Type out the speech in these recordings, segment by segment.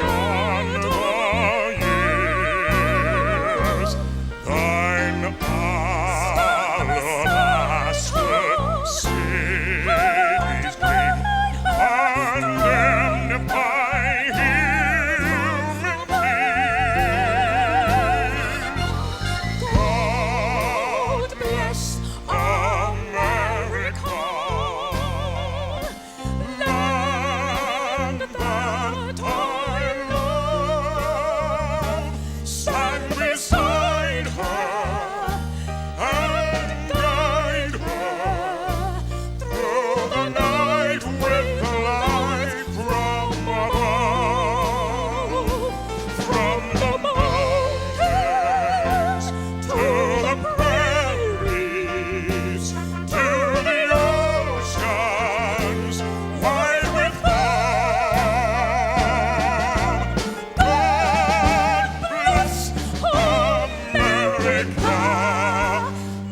on the years. Thine alabaster cities gleam, condemned by human beings. God bless America, land that I love. Stand beside her and guide her through the night with the light from above. From the mountains to the prairies to the oceans wide with love. God bless America,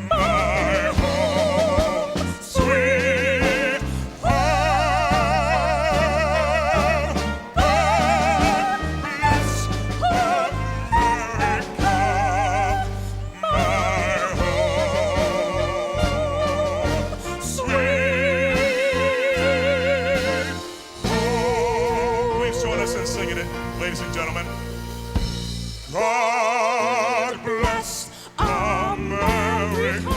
my home, sweet home. God bless America, my home, sweet home. Please join us in singing it, ladies and gentlemen. God bless America,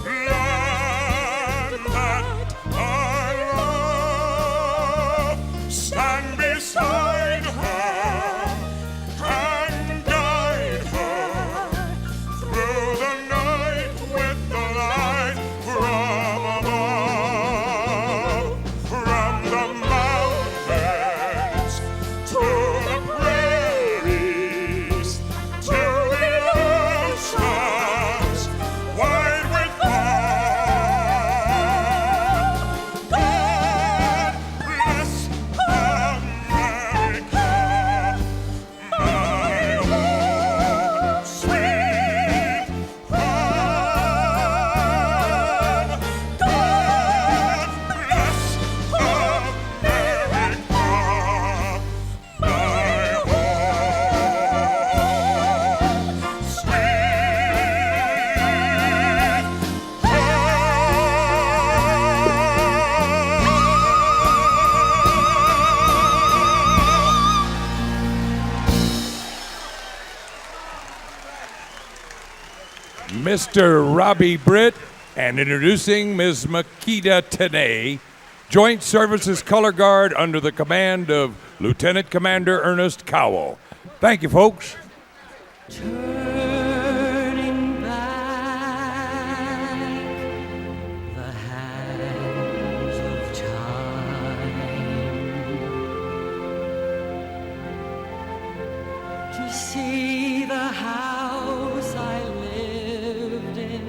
land that I love. Stand beside her and guide her through the night with the light from above. From the mountains to the prairies to the oceans wide with love. God bless America, my home, sweet home. God bless America, my home, Mr. Robbie Britt, and introducing Ms. Makita Tanay, Joint Services Color Guard under the command of Lieutenant Commander Ernest Cowell. Thank you, folks. Turning back the hands of time to see the house I lived in,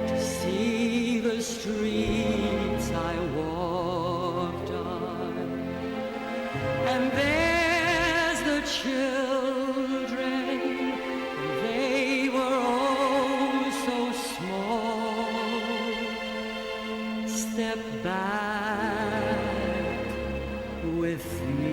to see the streets I walked on, and there's the children, they were oh so small. Step back with me.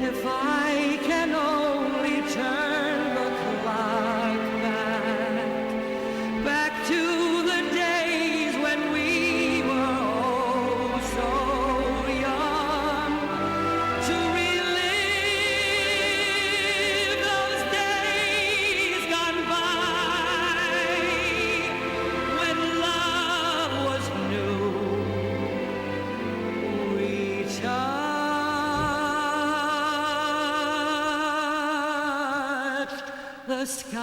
If I can only turn the clock back to the days when we were oh so young, to relive those days gone by, when love was new, we touched the sky.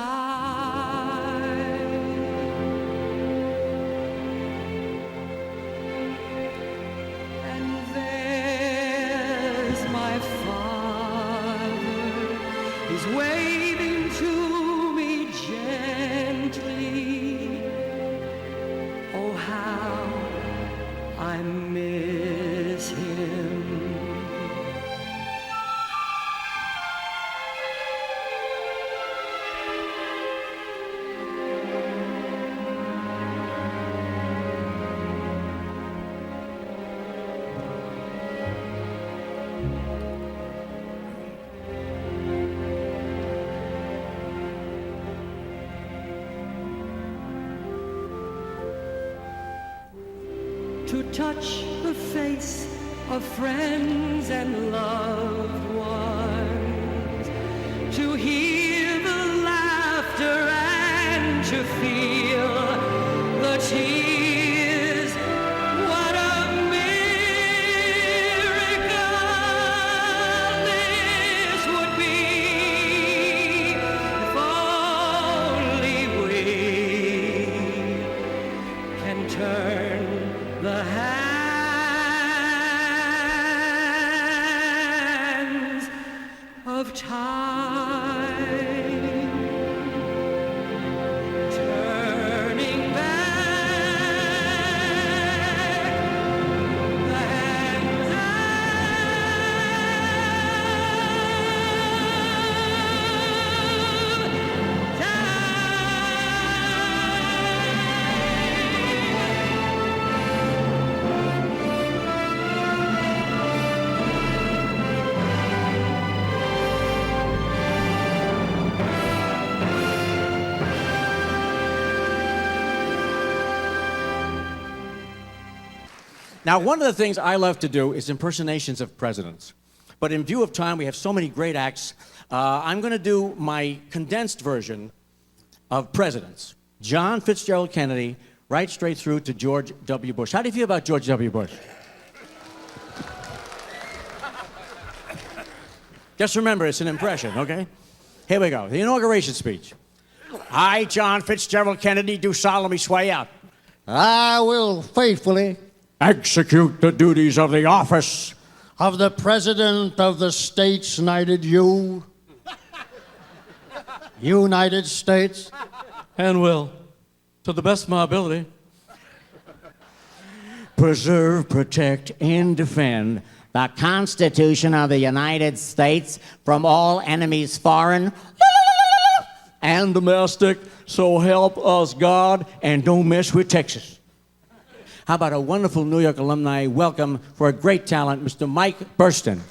And there's my father, he's waving to me gently. Oh, how I miss him. to touch the face of friends and loved ones, to hear the laughter and to feel the tears. What a miracle this would be if only we can turn the hands of time, turning back the hands of Now, one of the things I love to do is impersonations of presidents. But in view of time, we have so many great acts. I'm going to do my condensed version of presidents. John Fitzgerald Kennedy, right straight through to George W. Bush. How do you feel about George W. Bush? Just remember, it's an impression, okay? Here we go. The inauguration speech. I, John Fitzgerald Kennedy, do solemnly swear. I will faithfully Execute the duties of the office of the President of the States United United States, and will, to the best of my ability, preserve, protect, and defend the Constitution of the United States from all enemies, foreign and domestic, so help us God, and don't mess with Texas. How about a wonderful New York alumni welcome for a great talent, Mr. Mike Burstyn.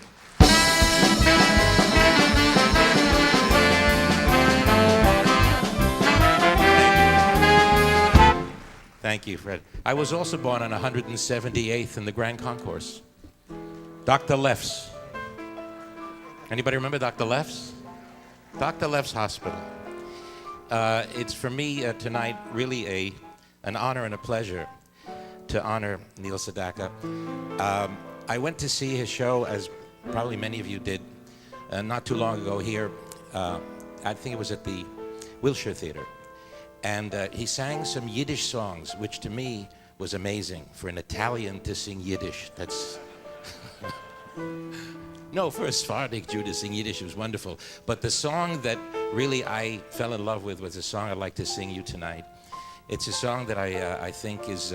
Thank you, Fred. I was also born on 178th in the Grand Concourse. Dr. Leff's. Anybody remember Dr. Leff's? Dr. Leff's Hospital. It's for me tonight really an honor and a pleasure to honor Neil Sedaka. I went to see his show, as probably many of you did, not too long ago here. I think it was at the Wilshire Theater. And he sang some Yiddish songs, which to me was amazing. For an Italian to sing Yiddish, that's... No, for a Sephardic Jew to sing Yiddish, it was wonderful. But the song that really I fell in love with was a song I'd like to sing you tonight. It's a song that I think is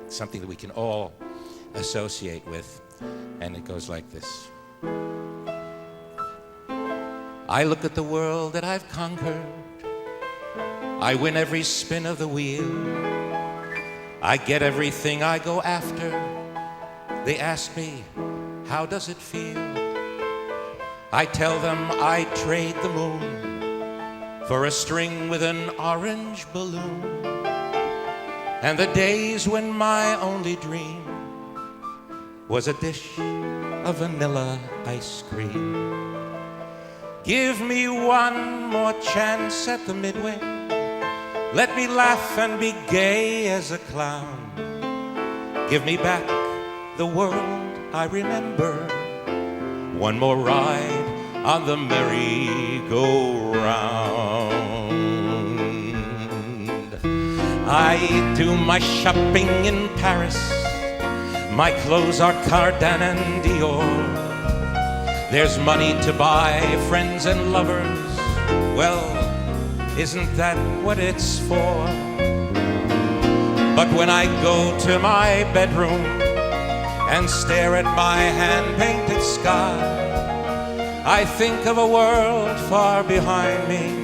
something that we can all associate with, and it goes like this. I look at the world that I've conquered. I win every spin of the wheel. I get everything I go after. They ask me, how does it feel? I tell them I trade the moon for a string with an orange balloon. And the days when my only dream was a dish of vanilla ice cream. Give me one more chance at the midway. Let me laugh and be gay as a clown. Give me back the world I remember. One more ride on the merry-go-round. I do my shopping in Paris. My clothes are Cardin and Dior. There's money to buy friends and lovers. Well, isn't that what it's for? But when I go to my bedroom and stare at my hand-painted sky, I think of a world far behind me,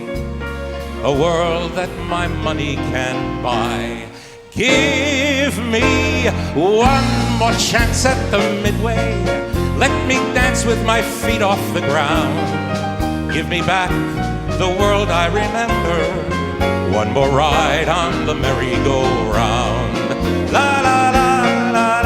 a world that my money can buy. Give me one more chance at the midway. Let me dance with my feet off the ground. Give me back the world I remember. One more ride on the merry-go-round. La la la la la.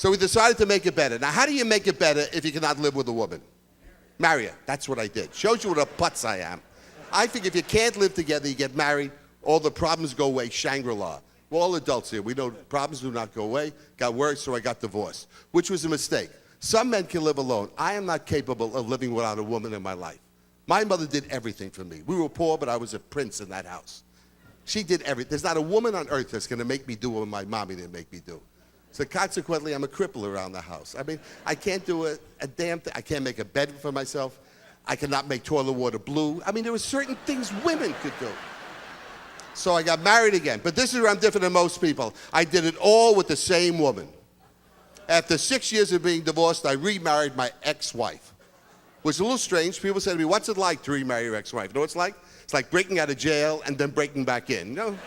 So we decided to make it better. Now, how do you make it better if you cannot live with a woman? Marry her. That's what I did. Shows you what a putz I am. I think if you can't live together, you get married, all the problems go away, Shangri-La. We're all adults here. We know problems do not go away. Got worse, so I got divorced, which was a mistake. Some men can live alone. I am not capable of living without a woman in my life. My mother did everything for me. We were poor, but I was a prince in that house. She did everything. There's not a woman on earth that's going to make me do what my mommy didn't make me do. So consequently, I'm a cripple around the house. I mean, I can't do a damn thing. I can't make a bed for myself. I cannot make toilet water blue. I mean, there were certain things women could do. So I got married again. But this is where I'm different than most people. I did it all with the same woman. After 6 years of being divorced, I remarried my ex-wife. Which is a little strange. People say to me, what's it like to remarry your ex-wife? You know what it's like? It's like breaking out of jail and then breaking back in. You know?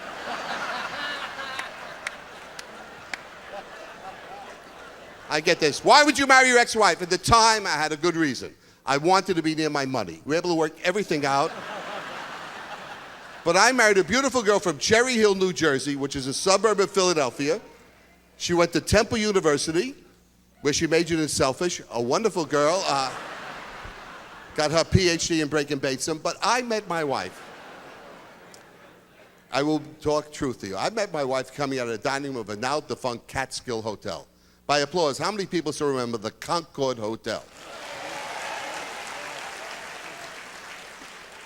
I get this. Why would you marry your ex-wife? At the time, I had a good reason. I wanted to be near my money. We were able to work everything out. But I married a beautiful girl from Cherry Hill, New Jersey, which is a suburb of Philadelphia. She went to Temple University, where she majored in selfish. A wonderful girl. Got her PhD in breaking Batesum. But I met my wife. I will talk truth to you. I met my wife coming out of the dining room of a now defunct Catskill Hotel. By applause, how many people still remember the Concord Hotel?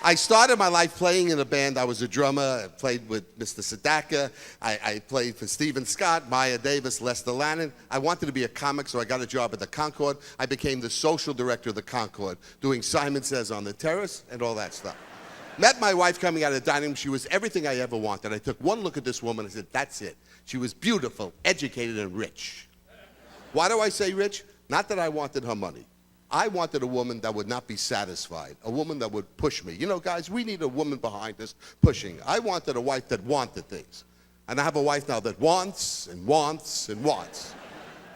I started my life playing in a band. I was a drummer. I played with Mr. Sedaka. I played for Stephen Scott, Maya Davis, Lester Lannon. I wanted to be a comic, so I got a job at the Concord. I became the social director of the Concord, doing Simon Says on the Terrace and all that stuff. Met my wife coming out of the dining room. She was everything I ever wanted. I took one look at this woman and I said, that's it. She was beautiful, educated, and rich. Why do I say rich? Not that I wanted her money. I wanted a woman that would not be satisfied, a woman that would push me. You know, guys, we need a woman behind us pushing. I wanted a wife that wanted things. And I have a wife now that wants and wants and wants.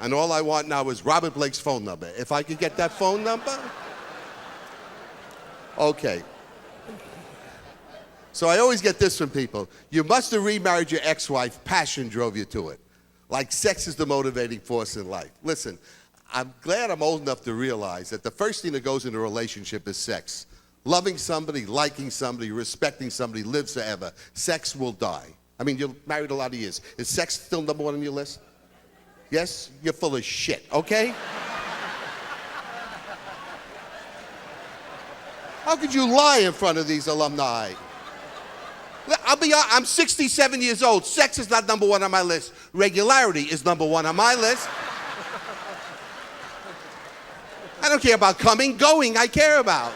And all I want now is Robert Blake's phone number. If I could get that phone number? Okay. So I always get this from people. You must have remarried your ex-wife. Passion drove you to it. Like sex is the motivating force in life. Listen, I'm glad I'm old enough to realize that the first thing that goes into a relationship is sex. Loving somebody, liking somebody, respecting somebody lives forever. Sex will die. I mean, you're married a lot of years. Is sex still number one on your list? Yes? You're full of shit, okay? How could you lie in front of these alumni? I'm 67 years old. Sex is not number one on my list. Regularity is number one on my list. I don't care about coming, going, I care about.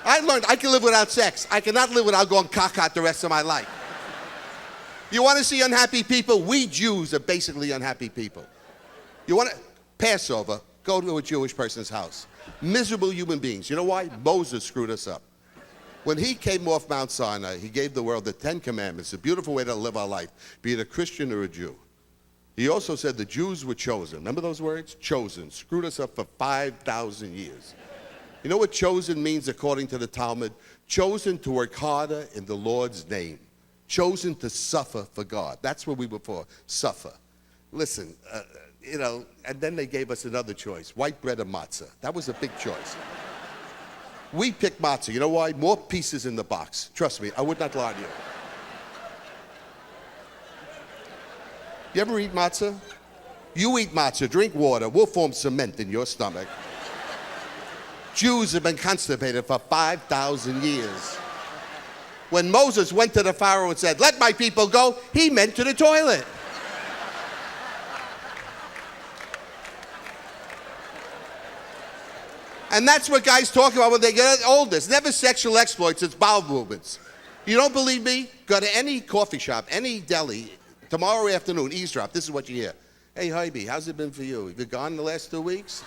I learned I can live without sex. I cannot live without going caca the rest of my life. You want to see unhappy people? We Jews are basically unhappy people. You want to, Passover, go to a Jewish person's house. Miserable human beings. You know why? Moses screwed us up. When he came off Mount Sinai, he gave the world the 10 Commandments, a beautiful way to live our life, be it a Christian or a Jew. He also said the Jews were chosen. Remember those words? Chosen. Screwed us up for 5,000 years. You know what chosen means according to the Talmud? Chosen to work harder in the Lord's name. Chosen to suffer for God. That's what we were for, suffer. Listen, you know, and then they gave us another choice, white bread or matzah. That was a big choice. We picked matzah. You know why? More pieces in the box. Trust me, I would not lie to you. You ever eat matzah? You eat matzah, drink water, we'll form cement in your stomach. Jews have been constipated for 5,000 years. When Moses went to the Pharaoh and said, let my people go, he meant to the toilet. And that's what guys talk about when they get older. It's never sexual exploits, it's bowel movements. You don't believe me? Go to any coffee shop, any deli, tomorrow afternoon, eavesdrop, this is what you hear. Hey, Heidi, how's it been for you? Have you gone in the last 2 weeks?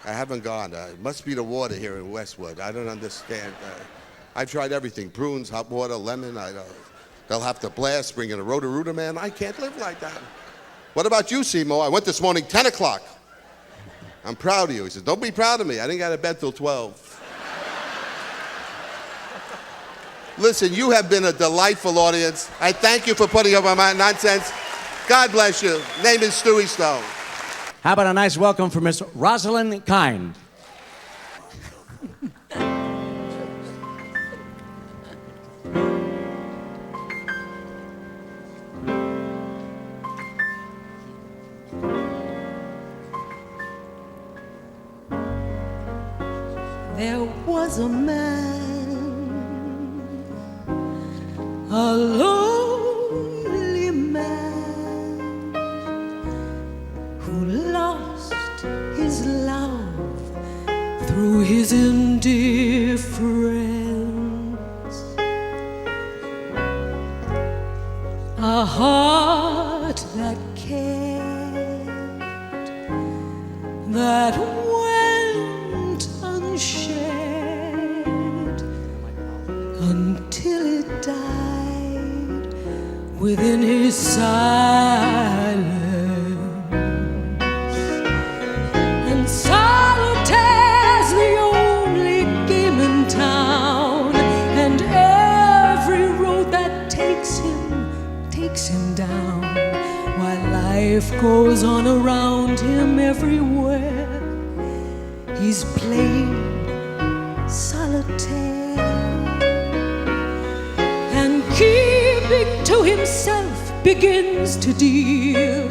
I haven't gone. It must be the water here in Westwood. I don't understand. I've tried everything, prunes, hot water, lemon. They'll have to blast, bring in a Roto-Rooter, man. I can't live like that. What about you, Seymour? I went this morning, 10 o'clock. I'm proud of you. He says, don't be proud of me. I didn't get out of bed till 12. Listen, you have been a delightful audience. I thank you for putting up my nonsense. God bless you. Name is Stewie Stone. How about a nice welcome for Miss Rosylyn Kind? There was a man, a lonely man, who lost his love through his indifference. A heart that cared, that went unshared until it died within his silence. And solitaire's the only game in town, and every road that takes him down, while life goes on around him everywhere. He's playing solitaire and keeping to himself begins to deal,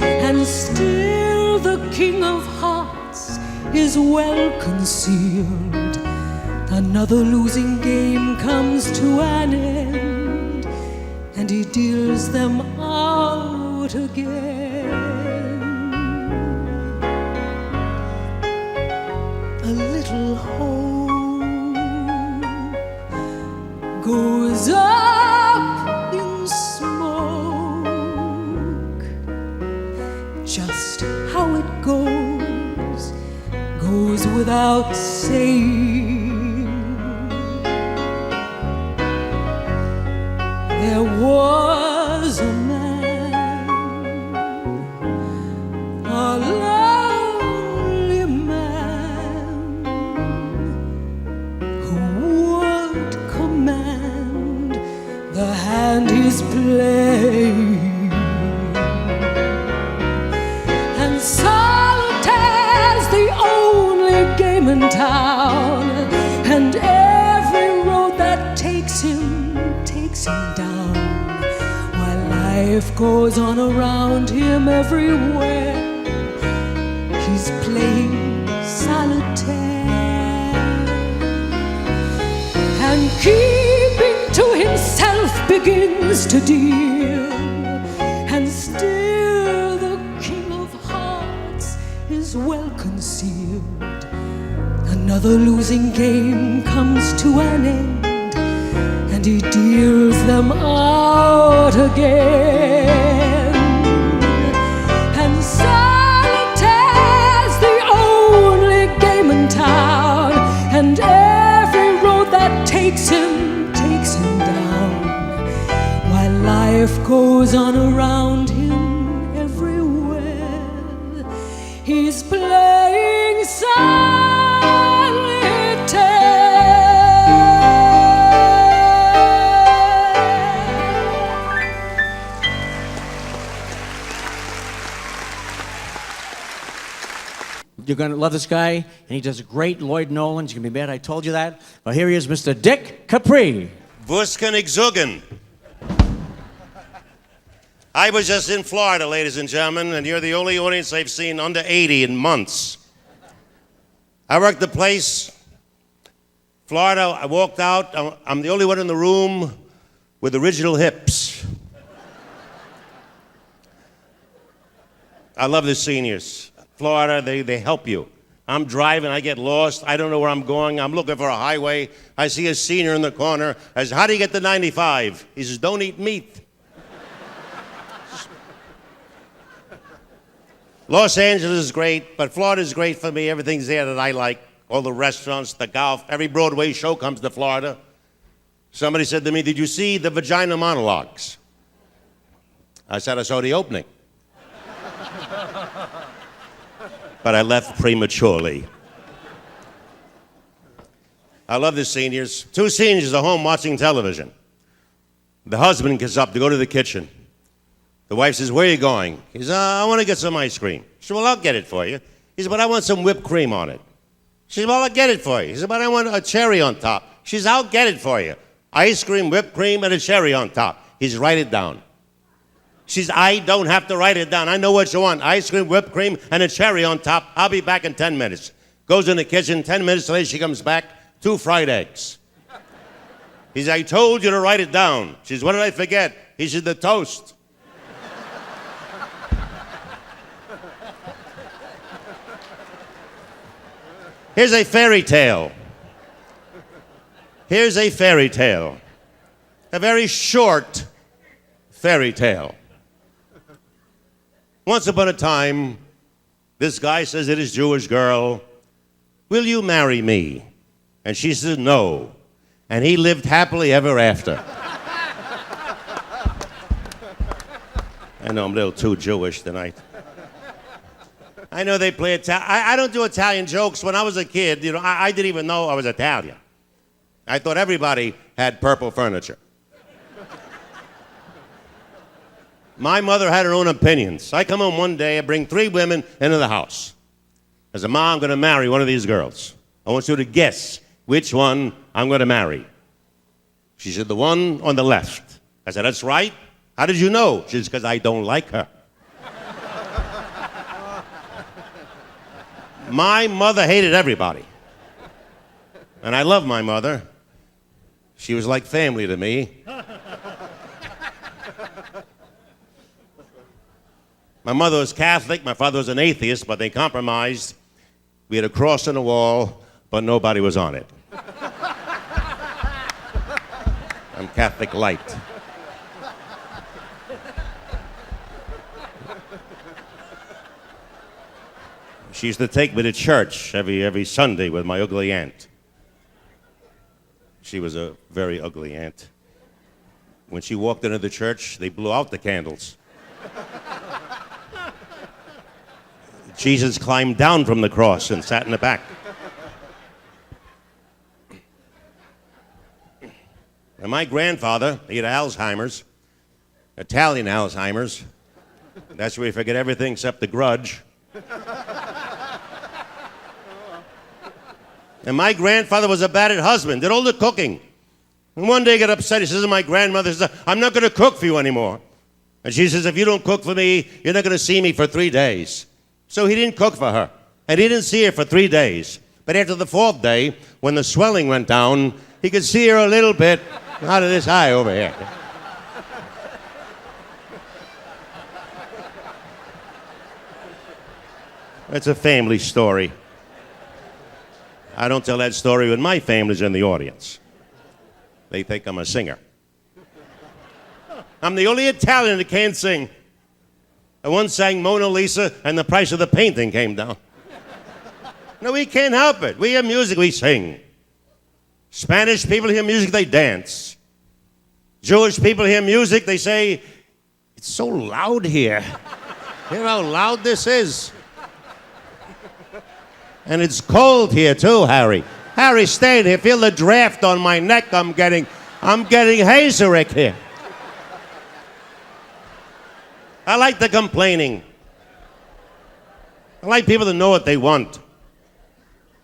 and still the king of hearts is well concealed. Another losing game comes to an end, and he deals them out again. A little hope goes up in smoke. Just how it goes without saying. There was a man, a lonely man, who would command the hand he's playing. And solitaire's the only game in town, and every road that takes him down, while life goes on around him everywhere. He's playing solitaire and keeping to himself begins to deal, and still the king of hearts is well concealed. Another losing game comes to an end, and he deals them out again. And solitaire's the only game in town, and every road that takes him down, while life goes on around him everywhere. He's playing You're going to love this guy, and he does a great Lloyd Nolan. You're going to be mad I told you that. Well, here he is, Mr. Dick Capri. Busken Zugen. I was just in Florida, ladies and gentlemen, and you're the only audience I've seen under 80 in months. I worked the place, Florida. I walked out. I'm the only one in the room with original hips. I love the seniors. Florida, they help you. I'm driving, I get lost, I don't know where I'm going, I'm looking for a highway. I see a senior in the corner. I said, how do you get to 95? He says, don't eat meat. Los Angeles is great, but Florida is great for me. Everything's there that I like. All the restaurants, the golf, every Broadway show comes to Florida. Somebody said to me, did you see the vagina monologues? I said, I saw the opening. But I left prematurely. I love the seniors. Two seniors are home watching television. The husband gets up to go to the kitchen. The wife says, "Where are you going?" He says, "I want to get some ice cream." She said, "Well, I'll get it for you." He said, "But I want some whipped cream on it." She said, "Well, I'll get it for you." He said, "But I want a cherry on top." She says, "I'll get it for you. Ice cream, whipped cream, and a cherry on top." He says, "Write it down." She says, "I don't have to write it down. I know what you want. Ice cream, whipped cream, and a cherry on top. I'll be back in 10 minutes. Goes in the kitchen. 10 minutes later, she comes back. 2 fried eggs. He says, "I told you to write it down." She says, "What did I forget?" He said, "The toast." Here's a fairy tale. Here's a fairy tale. A very short fairy tale. Once upon a time, this guy says to his Jewish girl, "Will you marry me?" And she says, "No." And he lived happily ever after. I know I'm a little too Jewish tonight. I know they play Italian. I don't do Italian jokes. When I was a kid, I didn't even know I was Italian. I thought everybody had purple furniture. My mother had her own opinions. I come home one day, I bring 3 women into the house. I said, "Ma, I'm going to marry one of these girls. I want you to guess which one I'm going to marry." She said, "The one on the left." I said, "That's right. How did you know?" She said, "Because I don't like her." My mother hated everybody. And I love my mother. She was like family to me. My mother was Catholic, my father was an atheist, but they compromised. We had a cross on the wall, but nobody was on it. I'm Catholic light. She used to take me to church every Sunday with my ugly aunt. She was a very ugly aunt. When she walked into the church, they blew out the candles. Jesus climbed down from the cross and sat in the back. And my grandfather, he had Alzheimer's, Italian Alzheimer's. That's where you forget everything except the grudge. And my grandfather was a battered husband, did all the cooking. And one day he got upset. He says to my grandmother, "I'm not going to cook for you anymore." And she says, "If you don't cook for me, you're not going to see me for 3 days." So he didn't cook for her. And he didn't see her for 3 days. But after the 4th day, when the swelling went down, he could see her a little bit out of this eye over here. It's a family story. I don't tell that story when my family's in the audience. They think I'm a singer. I'm the only Italian that can't sing. I once sang Mona Lisa and the price of the painting came down. No, we can't help it. We hear music, we sing. Spanish people hear music, they dance. Jewish people hear music, they say, "It's so loud here. Hear how loud this is." And it's cold here too, Harry. Harry, stay here. Feel the draft on my neck. I'm getting Hazelrick here. I like the complaining. I like people that know what they want.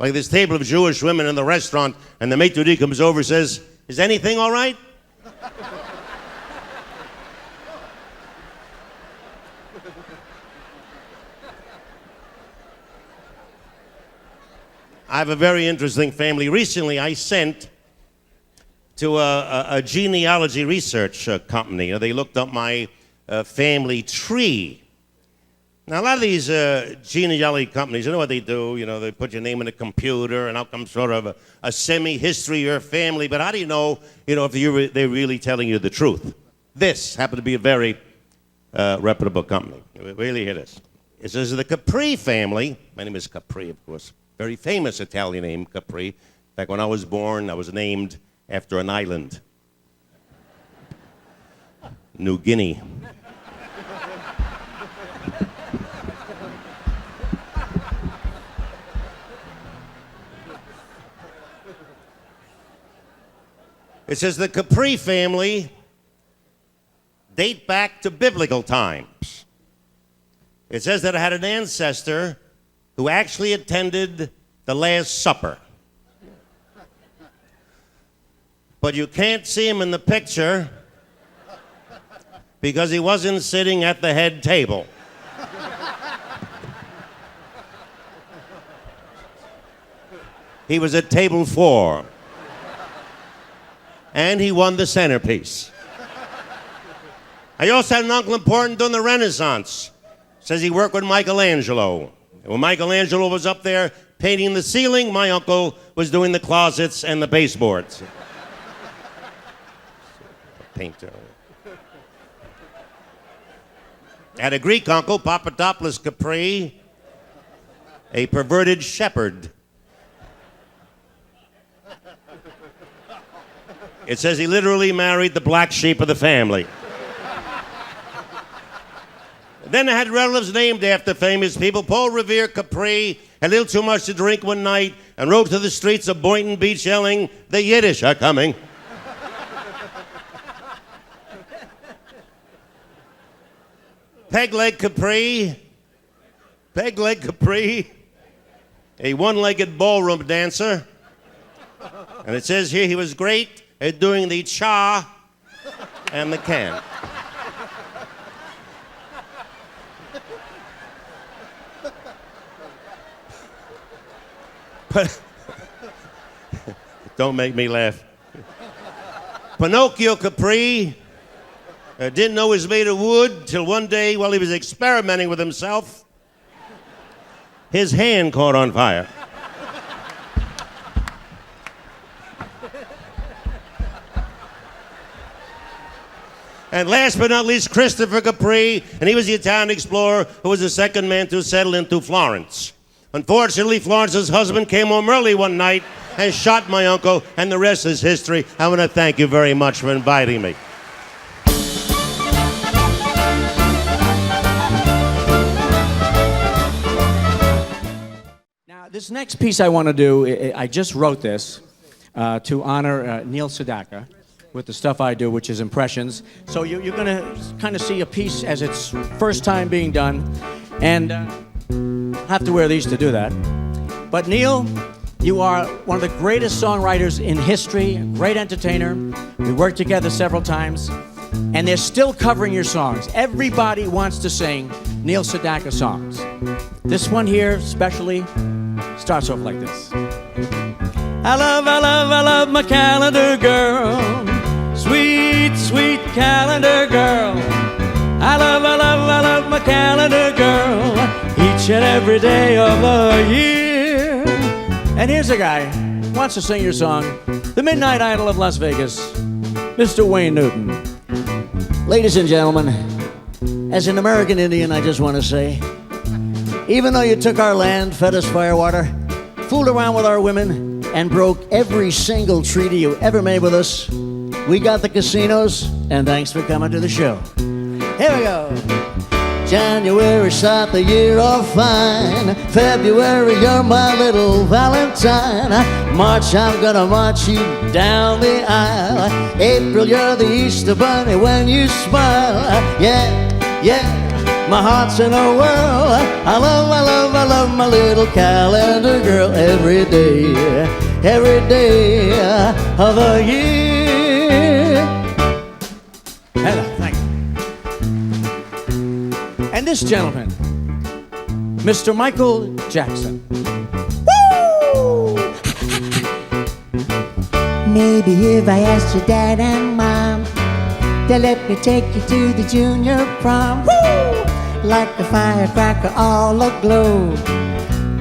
Like this table of Jewish women in the restaurant, and the maitre d' comes over and says, "Is anything all right?" I have a very interesting family. Recently, I sent to a genealogy research company. They looked up my family tree. Now, a lot of these genealogy companies, you know what they do? They put your name in a computer, and out comes sort of a semi-history of your family. But how do you know, if they're really telling you the truth? This happened to be a very reputable company. Really, it is. It says the Capri family. My name is Capri, of course. Very famous Italian name, Capri. In fact, when I was born, I was named after an island. New Guinea. It says the Capri family date back to biblical times. It says that I had an ancestor who actually attended the Last Supper. But you can't see him in the picture because he wasn't sitting at the head table. He was at table 4. And he won the centerpiece. I also had an uncle important during the Renaissance. Says he worked with Michelangelo. And when Michelangelo was up there painting the ceiling, my uncle was doing the closets and the baseboards. Painter. I had a Greek uncle, Papadopoulos Capri, a perverted shepherd. It says he literally married the black sheep of the family. Then I had relatives named after famous people. Paul Revere Capri had a little too much to drink one night and rode to the streets of Boynton Beach yelling, "The Yiddish are coming." Pegleg Capri, a one-legged ballroom dancer. And it says here he was great at doing the cha and the can. But don't make me laugh. Pinocchio Capri didn't know he was made of wood till one day while he was experimenting with himself, his hand caught on fire. And last but not least, Christopher Capri, and he was the Italian explorer who was the second man to settle into Florence. Unfortunately, Florence's husband came home early one night and shot my uncle, and the rest is history. I want to thank you very much for inviting me. Now, this next piece I want to do, I just wrote this to honor Neil Sedaka with the stuff I do, which is impressions. So you're going to kind of see a piece as its first time being done, and have to wear these to do that. But Neil, you are one of the greatest songwriters in history, a great entertainer. We worked together several times, and they're still covering your songs. Everybody wants to sing Neil Sedaka songs. This one here, especially, starts off like this. I love my calendar girl. Sweet, sweet calendar girl. I love my calendar girl. Each and every day of the year. And here's a guy who wants to sing your song, the Midnight Idol of Las Vegas, Mr. Wayne Newton. Ladies and gentlemen, as an American Indian, I just want to say, even though you took our land, fed us firewater, fooled around with our women, and broke every single treaty you ever made with us, we got the casinos, and thanks for coming to the show. Here we go. January start the year off fine. February, you're my little Valentine. March, I'm gonna march you down the aisle. April, you're the Easter bunny when you smile. Yeah, yeah, my heart's in a whirl. I love my little calendar girl every day of the year. Hello, thank you. And this gentleman, Mr. Michael Jackson. Woo! Maybe if I asked your dad and mom to let me take you to the junior prom. Woo! Like a firecracker all aglow.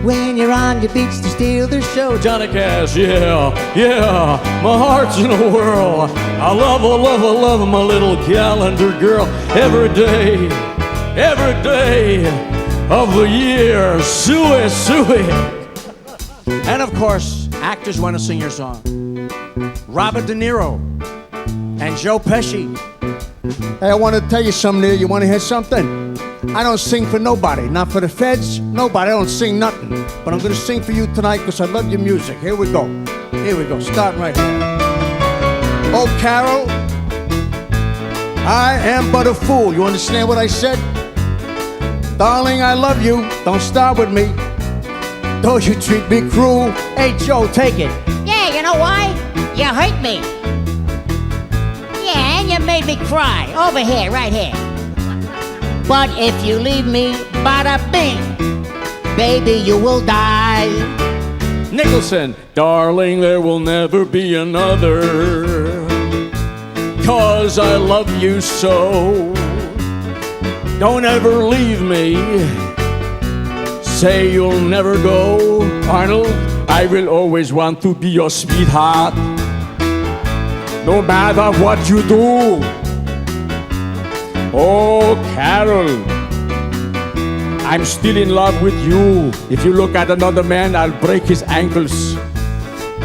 When you're on your beach to steal the show. Johnny Cash, yeah, my heart's in a whirl. I love my little calendar girl every day of the year. Suey, suey. And of course, actors want to sing your song. Robert De Niro and Joe Pesci. Hey, I want to tell you something, Neil. You want to hear something? I don't sing for nobody. Not for the feds, nobody. I don't sing nothing. But I'm going to sing for you tonight because I love your music. Here we go. Starting right here. Oh, Carol, I am but a fool. You understand what I said? Darling, I love you. Don't start with me. Though you treat me cruel. Hey, Joe, take it. Yeah, you know why? You hurt me. Yeah, and you made me cry. Over here, right here. But if you leave me, bada bing, baby, you will die. Nicholson, darling, there will never be another, 'cause I love you so. Don't ever leave me. Say you'll never go. Arnold, I will always want to be your sweetheart, no matter what you do. Oh, Carol, I'm still in love with you. If you look at another man, I'll break his ankles.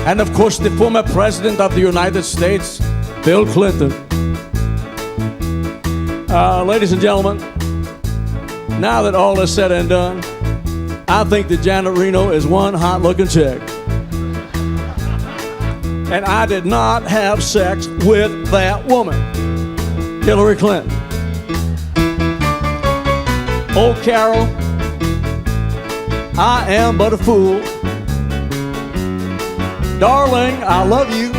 And of course, the former president of the United States, Bill Clinton. Ladies and gentlemen, now that all is said and done, I think that Janet Reno is one hot-looking chick. And I did not have sex with that woman, Hillary Clinton. Oh, Carol, I am but a fool. Darling, I love you,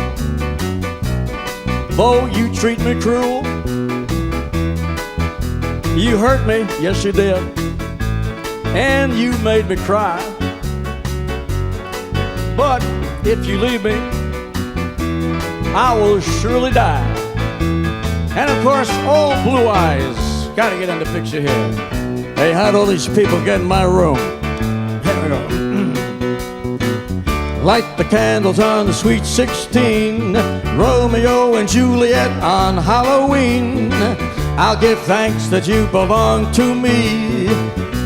though you treat me cruel. You hurt me, yes you did, and you made me cry. But if you leave me, I will surely die. And of course, old Blue Eyes, gotta get in the picture here. Hey, how'd all these people get in my room? Here we go. Light the candles on the sweet 16, Romeo and Juliet on Halloween. I'll give thanks that you belong to me.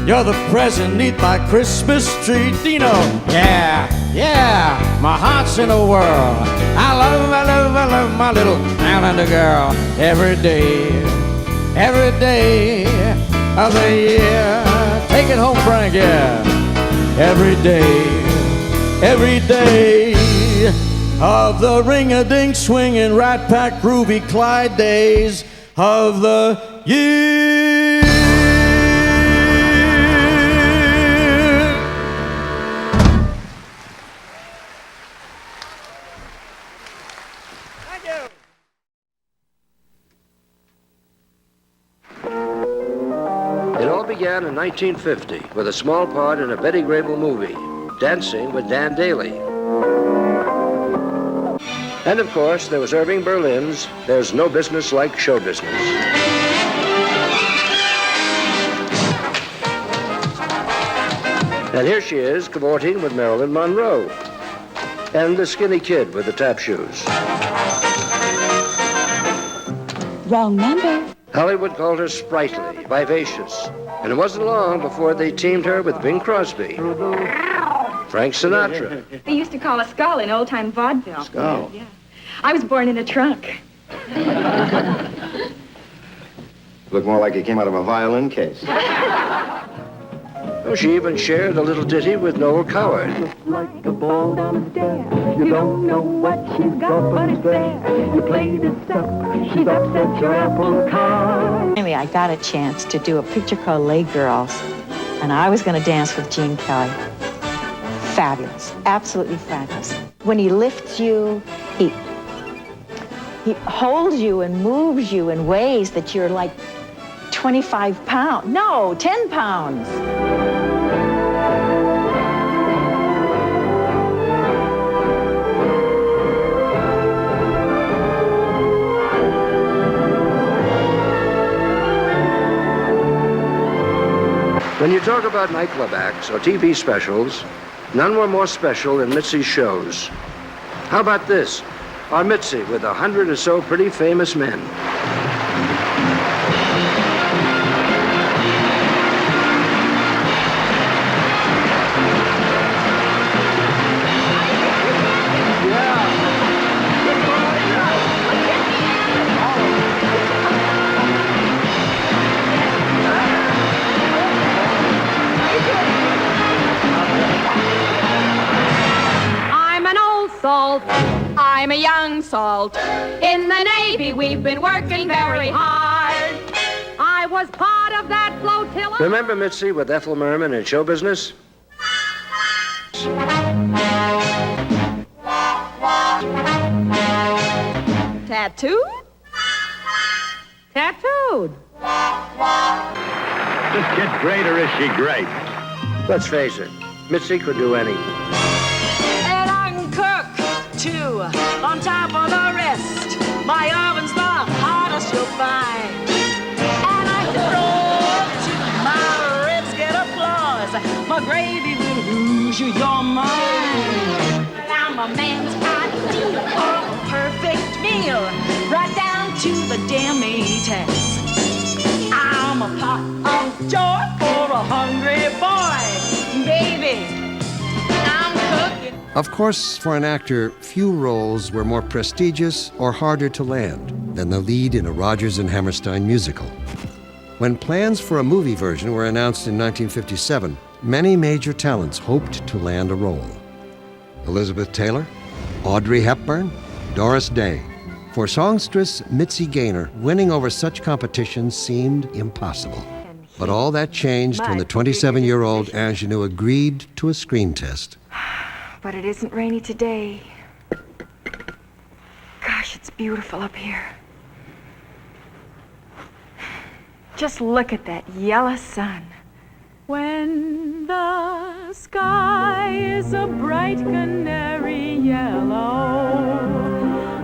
You're the present neath my Christmas tree. Dino, yeah, my heart's in a whirl. I love my little Islander girl every day of the year. Take it home, Frank, yeah. Every day of the ring-a-ding swinging Rat Pack groovy Clyde days of the year. Thank you. It all began in 1950 with a small part in a Betty Grable movie, Dancing with Dan Daly. And of course, there was Irving Berlin's There's No Business Like Show Business. And here she is, cavorting with Marilyn Monroe. And the skinny kid with the tap shoes. Wrong number. Hollywood called her sprightly, vivacious. And it wasn't long before they teamed her with Bing Crosby, Frank Sinatra. They used to call us Skull in old-time vaudeville. Skull? Yeah. I was born in a trunk. Looked more like he came out of a violin case. Oh, she even shared a little ditty with Noel Coward. Like a ball down a stair. You don't know what she's got, but it's there. You play this up, she's upset your apple cart. Anyway, I got a chance to do a picture called Lay Girls, and I was going to dance with Gene Kelly. Fabulous, absolutely fabulous. When he lifts you, he holds you and moves you in ways that you're like 25 pounds. No, 10 pounds. When you talk about nightclub acts or TV specials, none were more special than Mitzi's shows. How about this? Our Mitzi with 100 or so pretty famous men. I'm an old salt. I'm a young salt. In the Navy, we've been working very hard. I was part of that flotilla. Remember Mitzi with Ethel Merman in show business? Tattooed? Tattooed. This kid great or is she great? Let's face it, Mitzi could do anything. And I can cook, too, on top of the rest. My oven's the hottest you'll find. And I can roll, too. My ribs get applause. My gravy will lose you, you're mine. I'm a man's ideal, a perfect meal, right down to the damn test. I'm a pot of joy for a hungry boy. Baby, I'm cooking. Of course, for an actor, few roles were more prestigious or harder to land than the lead in a Rodgers and Hammerstein musical. When plans for a movie version were announced in 1957, many major talents hoped to land a role. Elizabeth Taylor, Audrey Hepburn, Doris Day. For songstress Mitzi Gaynor, winning over such competitions seemed impossible. But all that changed when the 27-year-old ingenue agreed to a screen test. But it isn't rainy today. Gosh, it's beautiful up here. Just look at that yellow sun. When the sky is a bright canary yellow,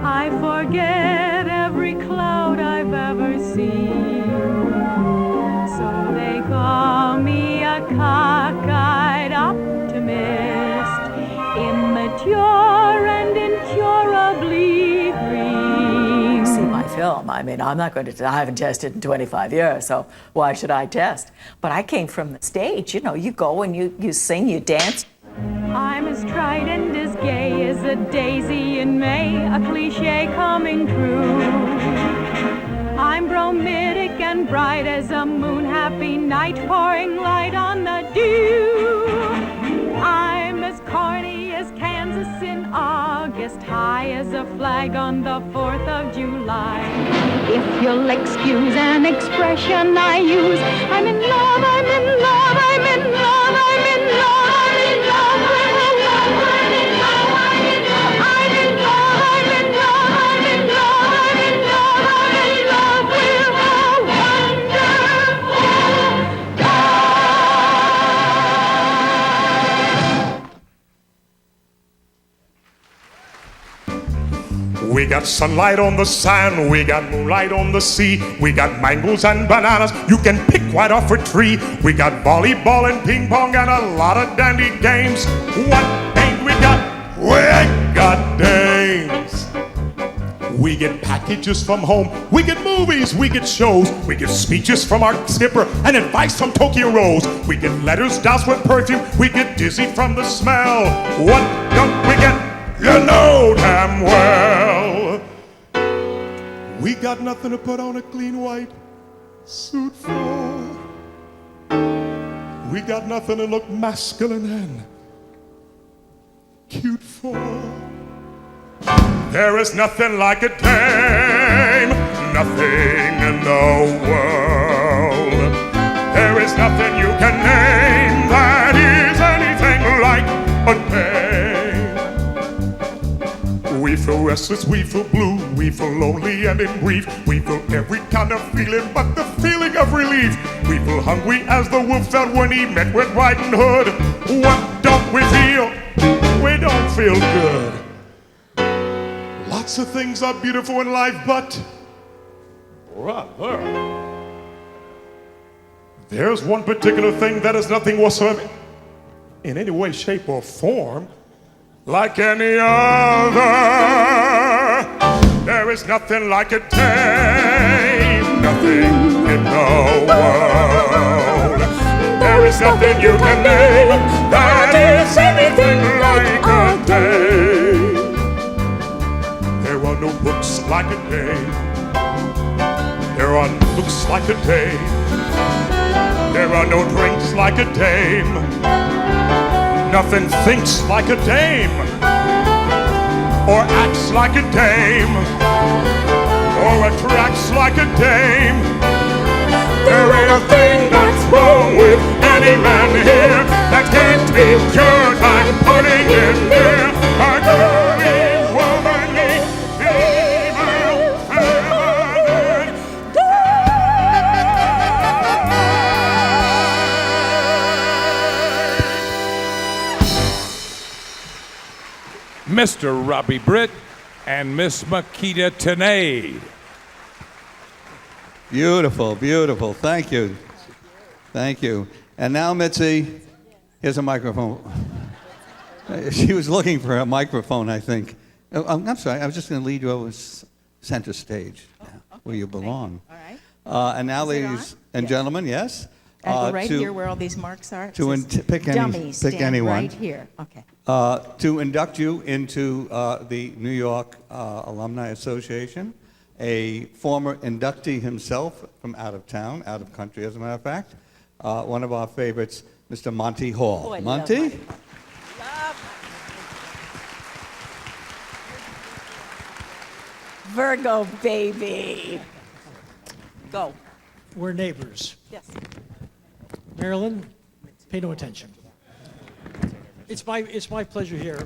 I forget every cloud I've ever seen. So they call me a cockeyed optimist, immature and incurably green. See my film. I mean, I haven't tested in 25 years, so why should I test? But I came from the stage. You know, you go and you sing, you dance. I'm as tried and as gay as a daisy in May, a cliche coming true. I'm bromidic and bright as a moon-happy night, pouring light on the dew. I'm as corny as Kansas in August, high as a flag on the 4th of July. If you'll excuse an expression I use, I'm in love, I'm in love, I'm in love, I'm in love, I'm in love with a woman. I'm in love, I'm in love, I'm in love, I'm in love, I'm in love, I'm in love, I'm in love with a wonderful guy. We got sunlight on the sand, we got moonlight on the sea, we got mangoes and bananas, you can pick right off a tree. We got volleyball and ping pong and a lot of dandy games. What ain't we got? We ain't got dames. We get packages from home, we get movies, we get shows, we get speeches from our skipper and advice from Tokyo Rose. We get letters doused with perfume, we get dizzy from the smell. What don't we get? You know damn well. We got nothing to put on a clean white suit for. We got nothing to look masculine and cute for. There is nothing like a dame, nothing in the world. There is nothing you can name that is anything like a dame. We feel restless, we feel blue, we feel lonely and in grief. We feel every kind of feeling but the feeling of relief. We feel hungry as the wolf felt when he met with Riding Hood. What don't we feel? We don't feel good. Lots of things are beautiful in life, but brother, there's one particular thing that is nothing whatsoever in any way, shape, or form like any other. There is nothing like a dame, nothing in the world. There is nothing you can name that is anything like a dame. There are no books like a dame. There are no looks like a dame. There are no drinks like a dame. Nothing thinks like a dame. or acts like a dame, or attracts like a dame. There ain't a thing that's wrong with any man here that can't be cured by putting in there a girly, womanly, female, feminine. Mr. Robbie Britt and Miss Makita Tanay. Beautiful, beautiful. Thank you. Thank you. And now, Mitzi, here's a microphone. She was looking for a microphone, I think. Oh, I'm sorry, I was just going to lead you over center stage, where you belong. All right. And now, ladies and gentlemen, yes? And go right here where all these marks are. It To says pick dummies, stand anyone. right here. Okay. To induct you into the New York Alumni Association, a former inductee himself from out of town, out of country, as a matter of fact, one of our favorites, Mr. Monte Hall. Oh, I love Monte? Monte. Virgo, baby. Go. We're neighbors. Yes. Marilyn, pay no attention. It's my pleasure here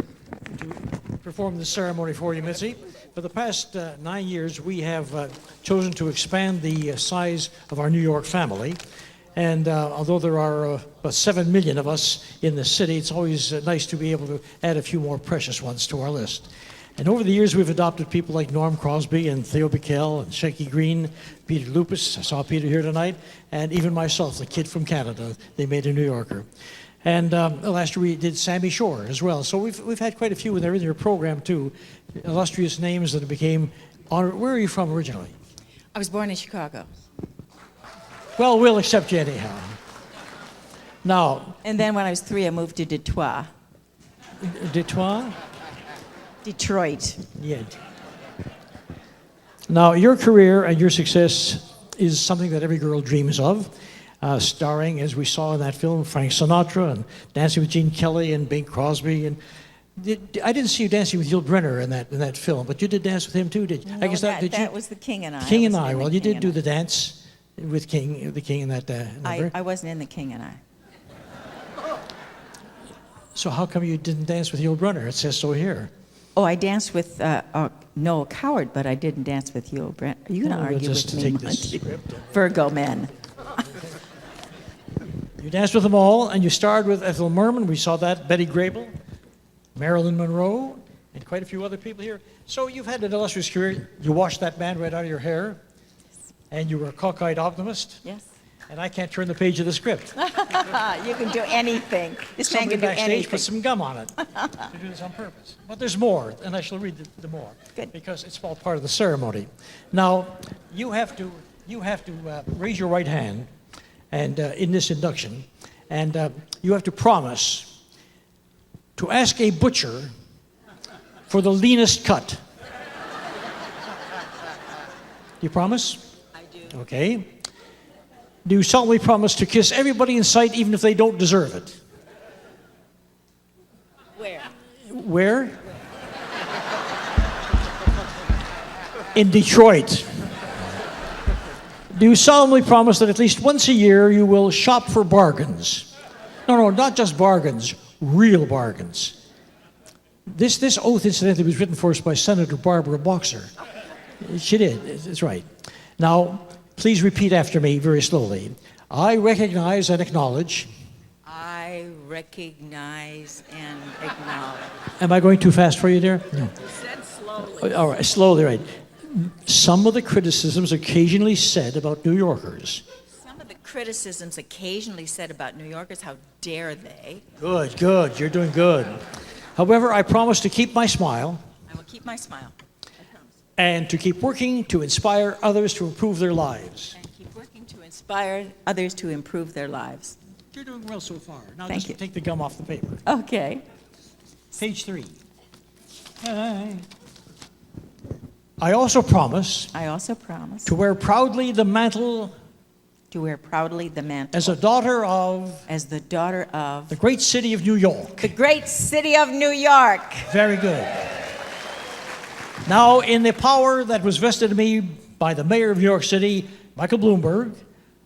to perform the ceremony for you, Mitzi. For the past 9 years, we have chosen to expand the size of our New York family. And although there are about 7 million of us in the city, it's always nice to be able to add a few more precious ones to our list. And over the years, we've adopted people like Norm Crosby and Theo Bickel and Shecky Green, Peter Lupus, I saw Peter here tonight, and even myself, the kid from Canada. They made a New Yorker. And last year we did Sammy Shore as well. So we've had quite a few, and they're in your program too. Illustrious names that became honor. Where are you from originally? I was born in Chicago. Well, we'll accept you anyhow. Now. And then when I was 3, I moved to Detroit. Detroit? Detroit. Yeah. Now, your career and your success is something that every girl dreams of. Starring, as we saw in that film, Frank Sinatra and Dancing with Gene Kelly and Bing Crosby. And I didn't see you dancing with Yul Brynner in that film, but you did dance with him too, did you? No, I guess that was The King and I. King and I. Well, you did do the dance with the King in that number. I wasn't in The King and I. So how come you didn't dance with Yul Brynner? It says so here. Oh, I danced with Noel Coward, but I didn't dance with Yul Brynner. Are you going to argue just with take me, this Monty? script. Virgo men. You danced with them all, and you starred with Ethel Merman. We saw that. Betty Grable, Marilyn Monroe, and quite a few other people here. So you've had an illustrious career. You washed that band right out of your hair, and you were a cockeyed optimist. Yes. And I can't turn the page of the script. You can do anything. This man Somebody can do backstage anything. put some gum on it to do this on purpose. But there's more, and I shall read the more. Good. Because it's all part of the ceremony. Now, you have to raise your right hand, and in this induction, and you have to promise to ask a butcher for the leanest cut. You promise? I do. Okay. Do you solemnly promise to kiss everybody in sight, even if they don't deserve it? Where? Where? In Detroit. Do you solemnly promise that at least once a year you will shop for bargains? No, not just bargains, real bargains. This oath, incidentally, was written for us by Senator Barbara Boxer. She did, that's right. Now, please repeat after me very slowly. I recognize and acknowledge. I recognize and acknowledge. Am I going too fast for you, dear? No. You said slowly. All right, slowly, right. Some of the criticisms occasionally said about New Yorkers. Some of the criticisms occasionally said about New Yorkers, how dare they? Good, you're doing good. However, I promise to keep my smile. I will keep my smile. And to keep working to inspire others to improve their lives. And keep working to inspire others to improve their lives. You're doing well so far. Now Thank just you. take the gum off the paper. Okay. Page 3. I also promise. To wear proudly the mantle. To wear proudly the mantle. As a daughter of. As the daughter of. The great city of New York. The great city of New York. Very good. Now, in the power that was vested in me by the mayor of New York City, Michael Bloomberg,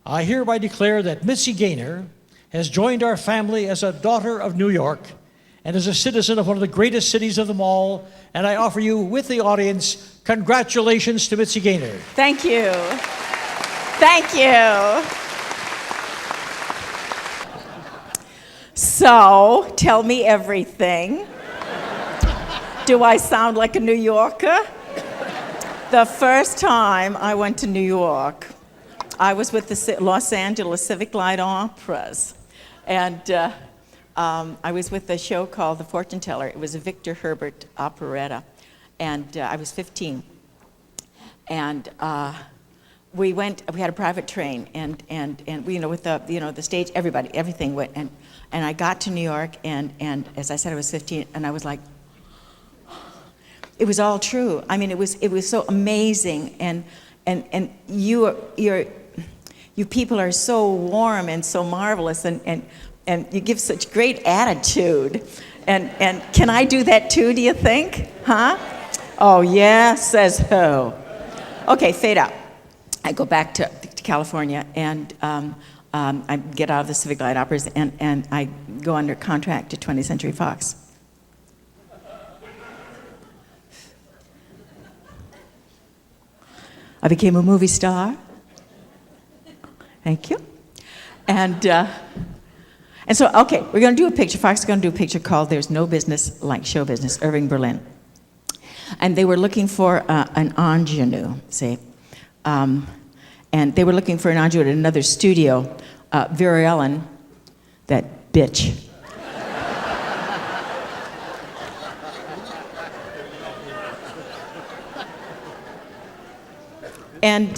I hereby declare that Mitzi Gaynor has joined our family as a daughter of New York and as a citizen of one of the greatest cities of them all. And I offer you, with the audience, congratulations to Mitzi Gaynor. Thank you. Thank you. So, tell me everything. Do I sound like a New Yorker? The first time I went to New York, I was with the Los Angeles Civic Light Operas. And I was with a show called The Fortune Teller. It was a Victor Herbert operetta. And I was 15. And we had a private train, and we, with the stage, everything went. And I got to New York, and as I said, I was 15, and I was like, it was all true. I mean, it was so amazing, and you people are so warm and so marvelous, and you give such great attitude, and can I do that too? Do you think? Huh? Oh yeah, says who? Okay, fade out. I go back to California, and I get out of the Civic Light Operas, and I go under contract to 20th Century Fox. I became a movie star. Thank you. And so, okay, we're going to do a picture. Fox is going to do a picture called There's No Business Like Show Business, Irving Berlin. And they were looking for an ingenue, see. And they were looking for an ingenue at another studio. Vera Ellen, that bitch. And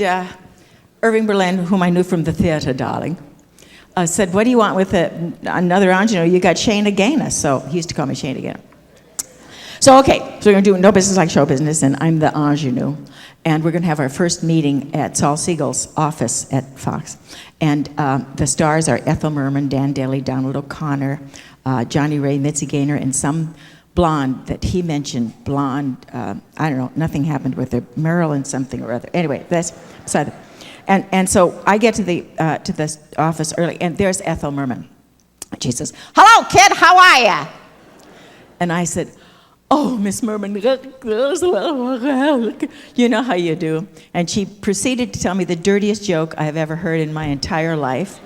Irving Berlin, whom I knew from the theater, darling, said, what do you want with another ingenue? You got Shana Gaynor. So he used to call me Shana Gaynor. So, okay, so we're going to do No Business Like Show Business, and I'm the ingenue. And we're going to have our first meeting at Saul Siegel's office at Fox. And the stars are Ethel Merman, Dan Daly, Donald O'Connor, Johnny Ray, Mitzi Gaynor, and some blonde that he mentioned, blonde, I don't know, nothing happened with her, Marilyn something or other. Anyway, that's beside them. And so I get to the office early, and there's Ethel Merman. She says, hello, kid, how are ya? And I said, oh, Miss Merman, you know how you do. And she proceeded to tell me the dirtiest joke I have ever heard in my entire life.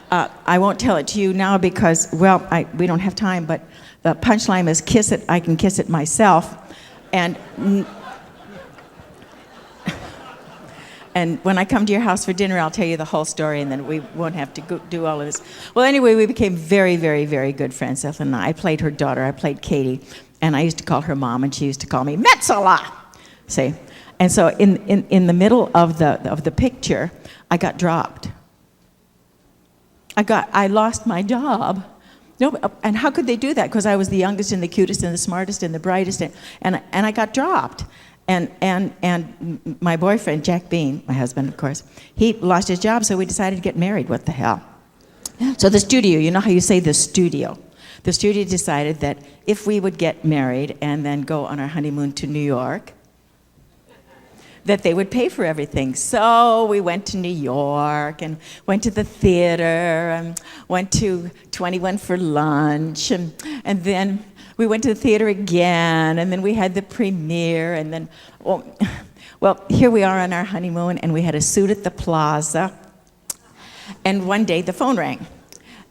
I won't tell it to you now because, well, we don't have time, but the punchline is kiss it, I can kiss it myself. And when I come to your house for dinner, I'll tell you the whole story, and then we won't have to do all of this. Well, anyway, we became very, very, very good friends, Ethel and I. I played her daughter, I played Katie, and I used to call her mom, and she used to call me Metzola. See? And so in the middle of the picture, I got dropped. I lost my job. No, and how could they do that? Because I was the youngest and the cutest and the smartest and the brightest, and I got dropped. And my boyfriend, Jack Bean, my husband, of course, he lost his job, so we decided to get married. What the hell? So the studio, you know how you say the studio? The studio decided that if we would get married and then go on our honeymoon to New York, that they would pay for everything. So we went to New York and went to the theater and went to 21 for lunch, and then we went to the theater again, and then we had the premiere, and then, well, here we are on our honeymoon, and we had a suit at the plaza, and one day the phone rang,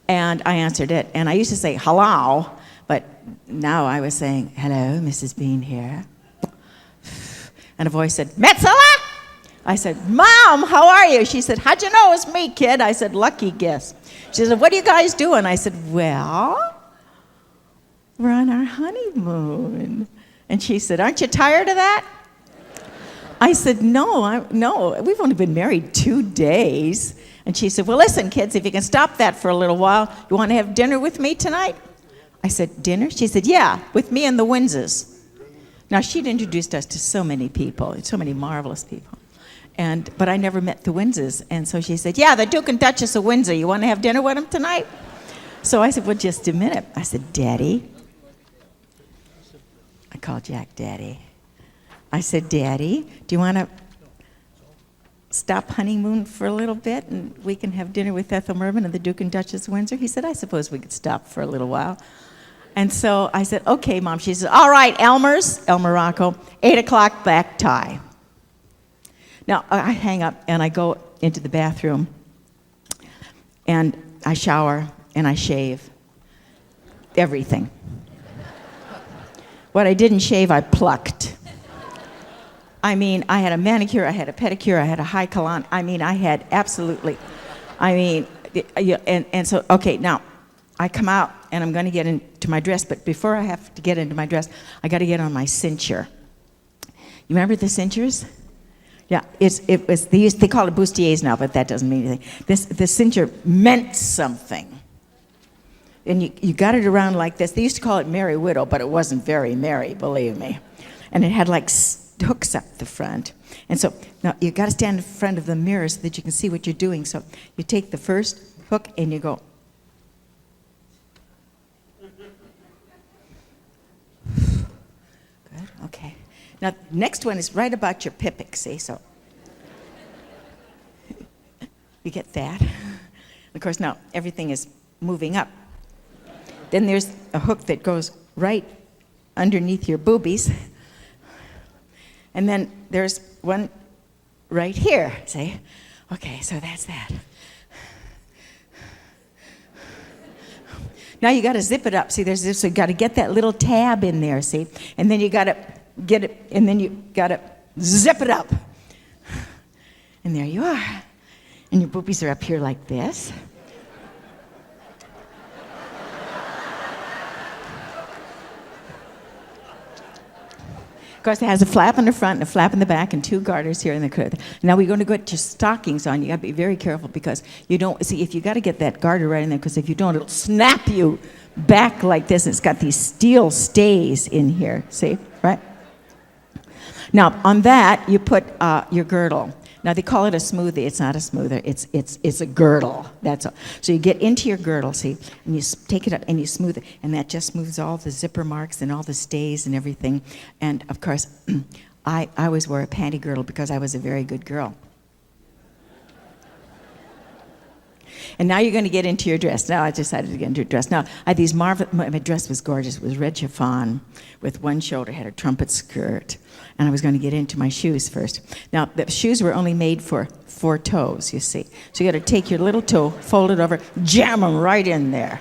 and I answered it, and I used to say, hello, but now I was saying, hello, Mrs. Bean here. And a voice said, Metzola? I said, Mom, how are you? She said, how'd you know it was me, kid? I said, lucky guess. She said, what are you guys doing? I said, well, we're on our honeymoon. And she said, aren't you tired of that? I said, no, we've only been married 2 days. And she said, well, listen, kids, if you can stop that for a little while, you want to have dinner with me tonight? I said, dinner? She said, yeah, with me and the Windses. Now, she'd introduced us to so many people, so many marvelous people. But I never met the Windses. And so she said, yeah, the Duke and Duchess of Windsor. You want to have dinner with them tonight? So I said, well, just a minute. I said, Daddy. I called Jack Daddy. I said, Daddy, do you want to stop honeymoon for a little bit and we can have dinner with Ethel Merman and the Duke and Duchess of Windsor? He said, I suppose we could stop for a little while. And so I said, okay, Mom. She said, all right, Elmer Rocco, 8 o'clock, black tie. Now, I hang up and I go into the bathroom and I shower and I shave. Everything. What I didn't shave, I plucked. I mean, I had a manicure, I had a pedicure, I had a high colon. I mean, I had absolutely, and so, okay, now, I come out and I'm going to get into my dress, but before I have to get into my dress, I got to get on my cincher. You remember the cinchers? Yeah, they call it bustiers now, but that doesn't mean anything. The cincher meant something. And you got it around like this. They used to call it Merry Widow, but it wasn't very merry, believe me. And it had like hooks up the front. And so now you got to stand in front of the mirror so that you can see what you're doing. So you take the first hook and you go. Good, okay. Now next one is right about your pippic, see? So you get that. Of course, now everything is moving up. Then there's a hook that goes right underneath your boobies. And then there's one right here, see? Okay, so that's that. Now you got to zip it up. See, there's this, so you got to get that little tab in there, see? And then you got to get it, and then you got to zip it up. And there you are. And your boobies are up here like this. Of course, it has a flap in the front and a flap in the back and two garters here in the curve. Now we're going to get your stockings on. You got to be very careful because you don't, see, if you got to get that garter right in there, because if you don't, it'll snap you back like this. It's got these steel stays in here, see, right? Now, on that, you put your girdle. Now, they call it a smoothie. It's not a smoother. It's a girdle. That's all. So you get into your girdle, see, and you take it up and you smooth it, and that just smooths all the zipper marks and all the stays and everything. And, of course, I always wore a panty girdle because I was a very good girl. And now you're going to get into your dress. Now I decided to get into your dress. Now, I had these my dress was gorgeous. It was red chiffon with one shoulder, had a trumpet skirt. And I was going to get into my shoes first. Now, the shoes were only made for 4 toes, you see. So you got to take your little toe, fold it over, jam them right in there.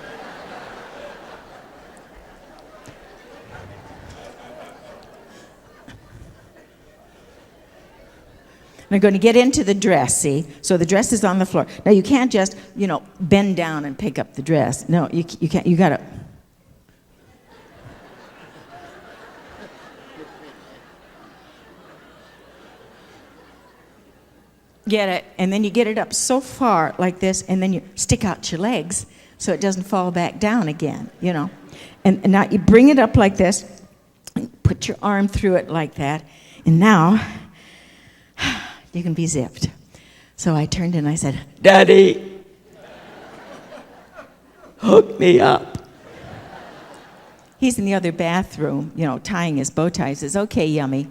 And I'm going to get into the dress, see? So the dress is on the floor. Now, you can't just, bend down and pick up the dress. No, you can't. You got to... get it, and then you get it up so far like this, and then you stick out your legs so it doesn't fall back down again, And now you bring it up like this, put your arm through it like that, and now you can be zipped. So I turned and I said, Daddy, hook me up. He's in the other bathroom, tying his bow tie. He says, okay, yummy.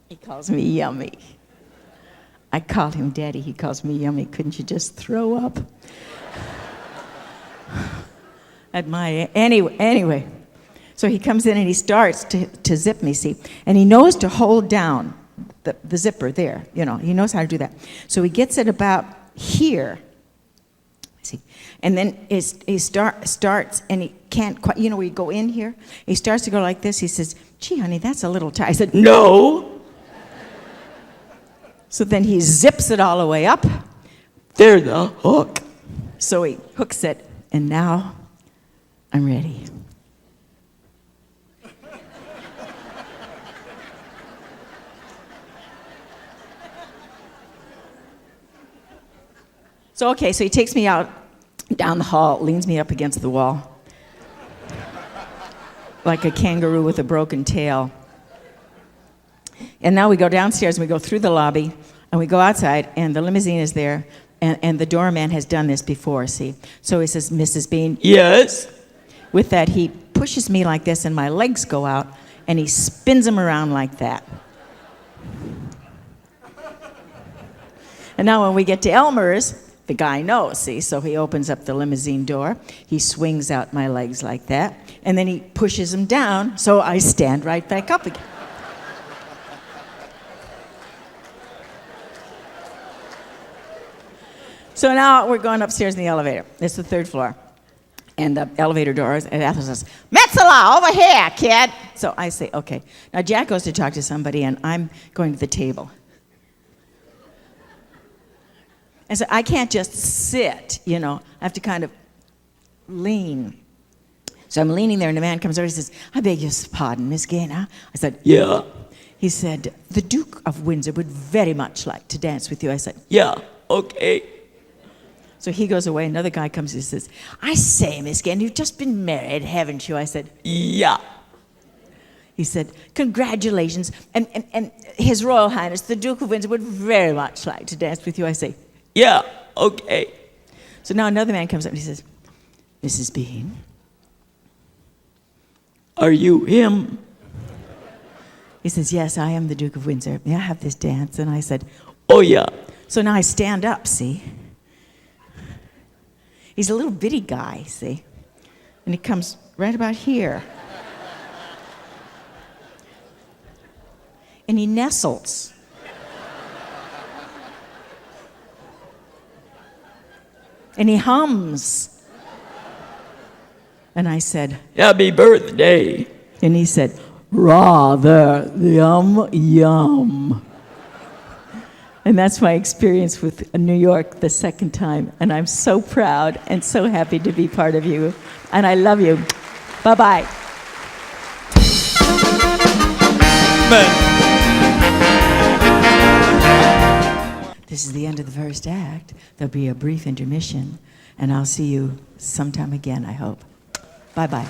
He calls me yummy. I call him Daddy. He calls me yummy. Couldn't you just throw up? Anyway. So he comes in and he starts to zip me, see. And he knows to hold down the zipper there. He knows how to do that. So he gets it about here. See. And then he starts and he can't quite, we go in here. He starts to go like this. He says, gee, honey, that's a little tight. I said, no. So then he zips it all the way up. There's the hook. So he hooks it, and now I'm ready. So he takes me out down the hall, leans me up against the wall, like a kangaroo with a broken tail. And now we go downstairs and we go through the lobby and we go outside and the limousine is there and the doorman has done this before, see. So he says, Mrs. Bean, yes. With that, he pushes me like this, and my legs go out, and he spins them around like that. And now when we get to Elmer's, the guy knows, see? So he opens up the limousine door. He swings out my legs like that, and then he pushes them down, so I stand right back up again. So now we're going upstairs in the elevator. It's the 3rd floor. And the elevator doors, and Ethel says, Metzeler, over here, kid. So I say, okay. Now Jack goes to talk to somebody, and I'm going to the table. And so I can't just sit, you know. I have to kind of lean. So I'm leaning there, and a man comes over and he says, I beg your pardon, Miss Gaynor. I said, yeah. He said, the Duke of Windsor would very much like to dance with you. I said, yeah, okay. So he goes away. Another guy comes and says, I say, Miss Gaynor, you've just been married, haven't you? I said, yeah. He said, congratulations. And His Royal Highness, the Duke of Windsor, would very much like to dance with you. I say, yeah, okay. So now another man comes up and he says, Mrs. Bean, are you him? He says, yes, I am the Duke of Windsor. May I have this dance? And I said, oh, yeah. So now I stand up, see? He's a little bitty guy, see? And he comes right about here. And he nestles. And he hums. And I said, happy birthday. And he said, rather, yum, yum. And that's my experience with New York the 2nd time. And I'm so proud and so happy to be part of you. And I love you. Bye-bye. This is the end of the first act. There'll be a brief intermission, and I'll see you sometime again, I hope. Bye-bye.